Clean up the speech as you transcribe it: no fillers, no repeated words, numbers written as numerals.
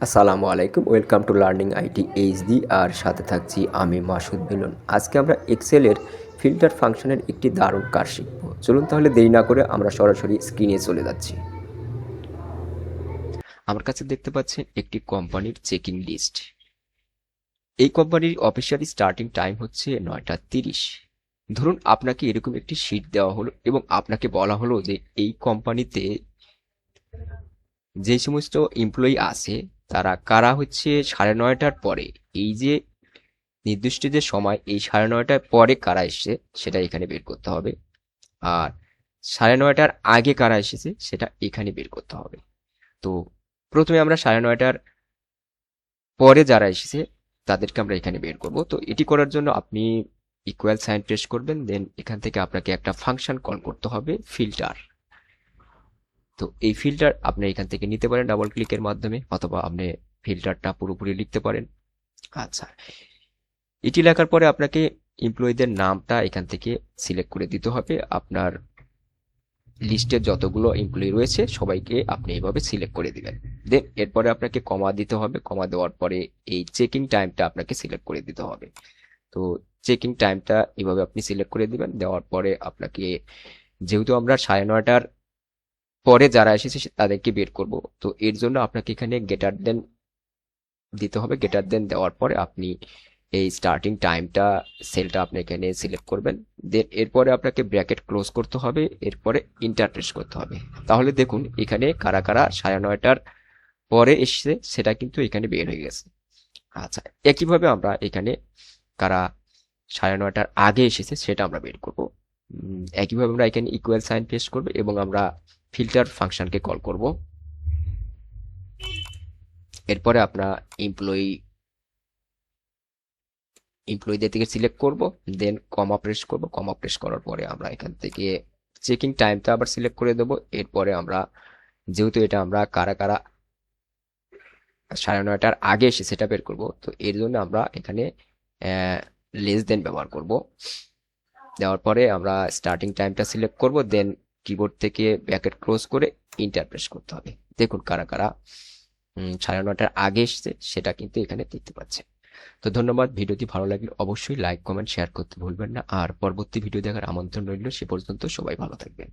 আসসালামু আলাইকুম, welcome to learning IT HD. আর সাথে থাকছি আমি মাসুদ মিলন। আজকে আমরা এক্সেলের ফিল্টার ফাংশনের একটি দারুণ কাজ শিখব। চলুন তাহলে দেরি না করে আমরা সরাসরি স্ক্রিনে চলে যাচ্ছি। আমার কাছে দেখতে পাচ্ছেন একটি কোম্পানির চেকিং লিস্ট। এই কোম্পানির অফিসিয়ালি স্টার্টিং টাইম হচ্ছে 9টা 30। ধরুন আপনাকে এরকম একটি শিট দেওয়া হলো এবং আপনাকে বলা হলো যে এই কোম্পানিতে যে সমস্ত এমপ্লয়ি আছে তারা কারা হচ্ছে 9:30টার পরে, এই যে নির্দিষ্ট যে সময়, এই 9:30টার পরে কারা এসছে সেটা এখানে বের করতে হবে। আর 9:30টার আগে কারা এসেছে সেটা এখানে বের করতে হবে। তো প্রথমে আমরা 9:30টার পরে যারা এসেছে তাদেরকে আমরা এখানে বের করব। তো এটি করার জন্য আপনি ইকুয়াল সাইন প্রেস করবেন, দেন এখান থেকে আপনাকে একটা ফাংশন কল করতে হবে, ফিল্টার। তো এই ফিল্টার আপনি এখান থেকে নিতে পারেন ডাবল ক্লিকের মাধ্যমে, অথবা আপনি ফিল্টারটা পুরোপুরি লিখতে পারেন। আচ্ছা, এটি লেখার পরে আপনাকে এমপ্লয়ীদের নামটা এখান থেকে সিলেক্ট করে দিতে হবে। আপনার লিস্টে যতগুলো এমপ্লয়ি রয়েছে সবাইকে আপনি এইভাবে সিলেক্ট করে দিবেন। দেন এরপরে আপনাকে কমা দিতে হবে। কমা দেওয়ার পরে এই চেকিং টাইমটা আপনাকে সিলেক্ট করে দিতে হবে। তো চেকিং টাইমটা এভাবে আপনি সিলেক্ট করে দিবেন। দেওয়ার পরে আপনাকে, যেহেতু আমরা 9:30টার পরে যারা এসেছে তাদেরকে বের করব, তো এর জন্য আপনাকে এখানে গ্রেটার দেন দিতে হবে। গ্রেটার দেন দেওয়ার পরে আপনি এই স্টার্টিং টাইমটা সেলটা আপনি এখানে সিলেক্ট করবেন। দেন এরপরে আপনাকে ব্র্যাকেট ক্লোজ করতে হবে, এরপরে ইন্টার প্রেস করতে হবে। তাহলে দেখুন এখানে কারা কারা 9:30টার পরে এসছে সেটা কিন্তু এখানে বের হয়ে গেছে। আচ্ছা, একইভাবে আমরা এখানে কারা 9:30টার আগে এসেছে সেটা আমরা বের করব। একইভাবে আমরা এখানে ইকুয়াল সাইন পেস্ট করব এবং আমরা ফিল্টার ফাংশনকে কল করব। এরপরে আমরা এমপ্লয়ীদের থেকে সিলেক্ট করব, দেন কমা প্রেস করব। কমা প্রেস করার পরে আমরা এখান থেকে চেকিং টাইমটা আবার সিলেক্ট করে দেবো। এরপরে আমরা, যেহেতু এটা আমরা কারা কারা 9:30টার আগে এসে সেটা বের করব, তো এর জন্য আমরা এখানে লেস দেন ব্যবহার করব। দেওয়ার পরে আমরা স্টার্টিং টাইমটা সিলেক্ট করব, দেন কিবোর্ড থেকে ব্র্যাকেট ক্লোজ করে ইন্টার প্রেস করতে হবে। দেখুন কারা কারা 9:30টার আগে এসছে সেটা কিন্তু এখানে দেখতে পাচ্ছেন। তো ধন্যবাদ। ভিডিওটি ভালো লাগলে অবশ্যই লাইক, কমেন্ট, শেয়ার করতে ভুলবেন না। আর পরবর্তী ভিডিও দেখার আমন্ত্রণ রইল। সে পর্যন্ত সবাই ভালো থাকবেন।